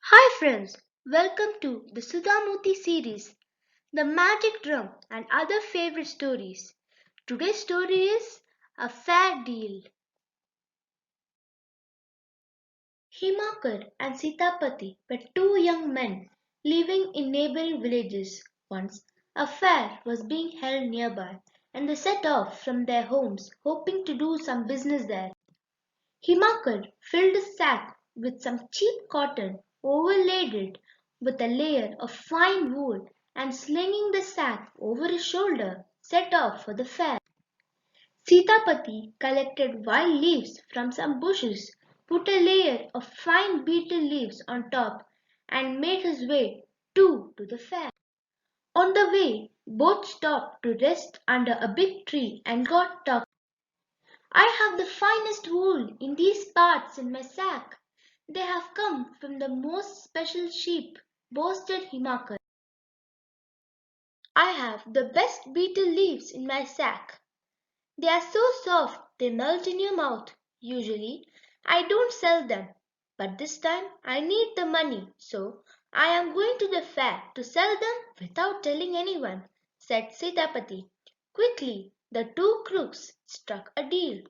Hi friends, welcome to the Sudha Murty series, The Magic Drum and Other Favorite Stories. Today's story is A Fair Deal. Himakar and Sitapati were two young men living in neighboring villages. Once, a fair was being held nearby and they set off from their homes hoping to do some business there. Himakar filled a sack with some cheap cotton, overlaid it with a layer of fine wool, and slinging the sack over his shoulder, set off for the fair. Sitapati collected wild leaves from some bushes, put a layer of fine beetle leaves on top, and made his way too to the fair. On the way, both stopped to rest under a big tree and got talking. I have the finest wool in these parts in my sack. They have come from the most special sheep, boasted Himakar. I have the best beetle leaves in my sack. They are so soft they melt in your mouth. Usually, I don't sell them, but this time I need the money, so I am going to the fair to sell them without telling anyone, said Sitapati. Quickly, the two crooks struck a deal.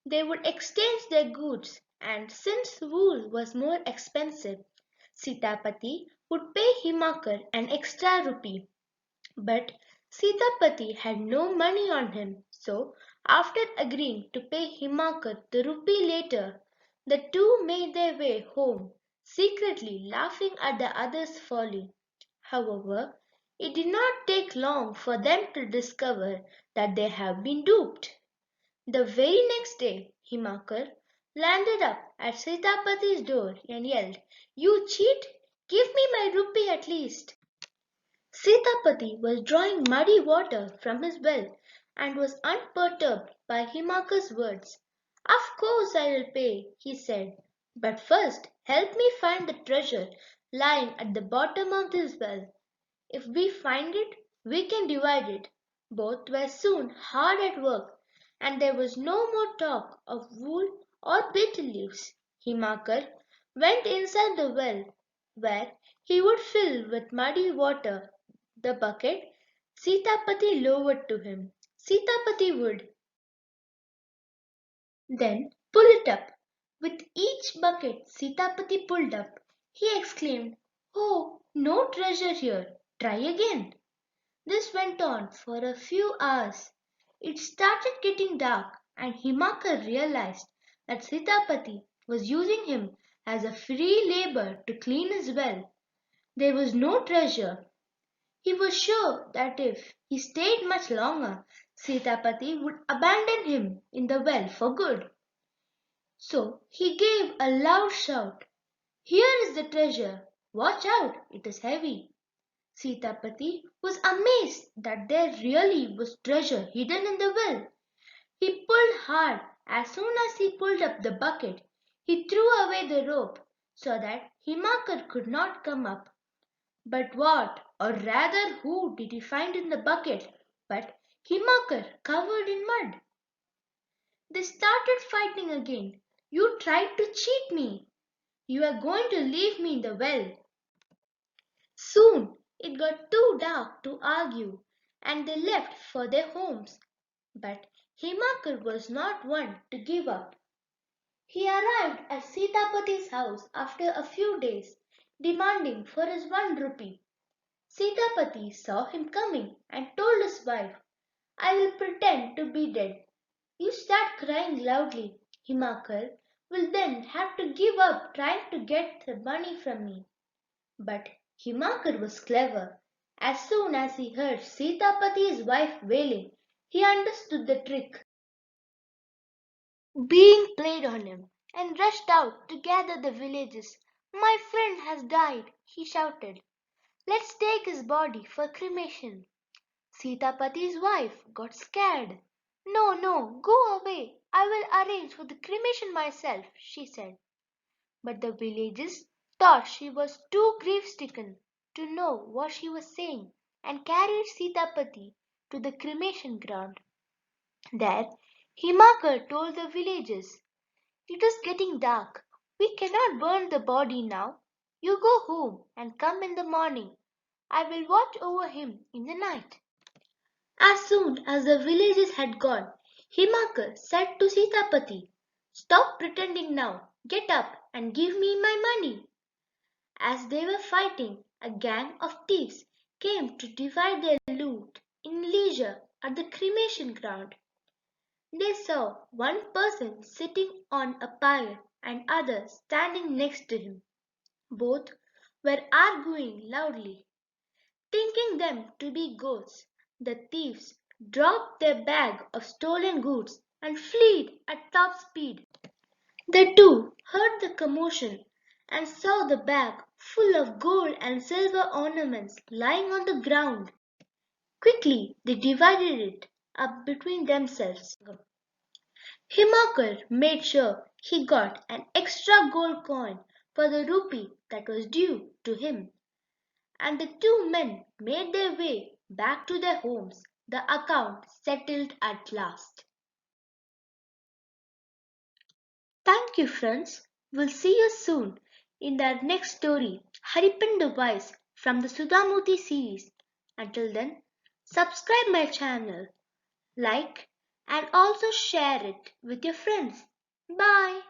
They would exchange their goods, and since wool was more expensive, Sitapati would pay Himakar an extra rupee. But Sitapati had no money on him, so after agreeing to pay Himakar the rupee later, the two made their way home, secretly laughing at the other's folly. However, it did not take long for them to discover that they had been duped. The very next day, Himakar landed up at Sitapati's door and yelled, "You cheat! Give me my rupee at least!" Sitapati was drawing muddy water from his well and was unperturbed by Himakar's words. "Of course I will pay," he said, "but first help me find the treasure lying at the bottom of this well. If we find it, we can divide it." Both were soon hard at work, and there was no more talk of wool or betel leaves. Himakar went inside the well, where he would fill with muddy water the bucket Sitapati lowered to him. Sitapati would then pull it up. With each bucket Sitapati pulled up, he exclaimed, "Oh, no treasure here. Try again." This went on for a few hours. It started getting dark, and Himakar realized that Sitapati was using him as a free labor to clean his well. There was no treasure. He was sure that if he stayed much longer, Sitapati would abandon him in the well for good. So he gave a loud shout, "Here is the treasure! Watch out, it is heavy." Sitapati was amazed that there really was treasure hidden in the well. He pulled hard. As soon as he pulled up the bucket, he threw away the rope so that Himakar could not come up. But what, or rather who, did he find in the bucket but Himakar covered in mud? They started fighting again. "You tried to cheat me. You are going to leave me in the well." Soon it got too dark to argue, and they left for their homes. But Himakar was not one to give up. He arrived at Sitapati's house after a few days, demanding for his 1 rupee. Sitapati saw him coming and told his wife, "I will pretend to be dead. You start crying loudly. Himakar will then have to give up trying to get the money from me." But Himakar was clever. As soon as he heard Sitapati's wife wailing, he understood the trick being played on him and rushed out to gather the villagers. "My friend has died," he shouted. "Let's take his body for cremation." Sitapati's wife got scared. "No, no, go away. I will arrange for the cremation myself," she said. But the villagers thought she was too grief-stricken to know what she was saying and carried Sitapati to the cremation ground. There, Himakar told the villagers, "It is getting dark. We cannot burn the body now. You go home and come in the morning. I will watch over him in the night. As soon as the villagers had gone, Himakar said to Sitapati, "Stop pretending now. Get up and give me my money." As they were fighting, a gang of thieves came to divide their loot in leisure at the cremation ground. They saw one person sitting on a pyre and other standing next to him. Both were arguing loudly. Thinking them to be ghosts, the thieves dropped their bag of stolen goods and fled at top speed. The two heard the commotion and saw the bag full of gold and silver ornaments lying on the ground. Quickly they divided it up between themselves. Himakar made sure he got an extra gold coin for the rupee that was due to him, and the two men made their way back to their homes, the account settled at last. Thank you, friends. We'll see you soon in our next story, Haripinda Wise from the Sudha Murty series. Until then, subscribe my channel, like, and also share it with your friends. Bye.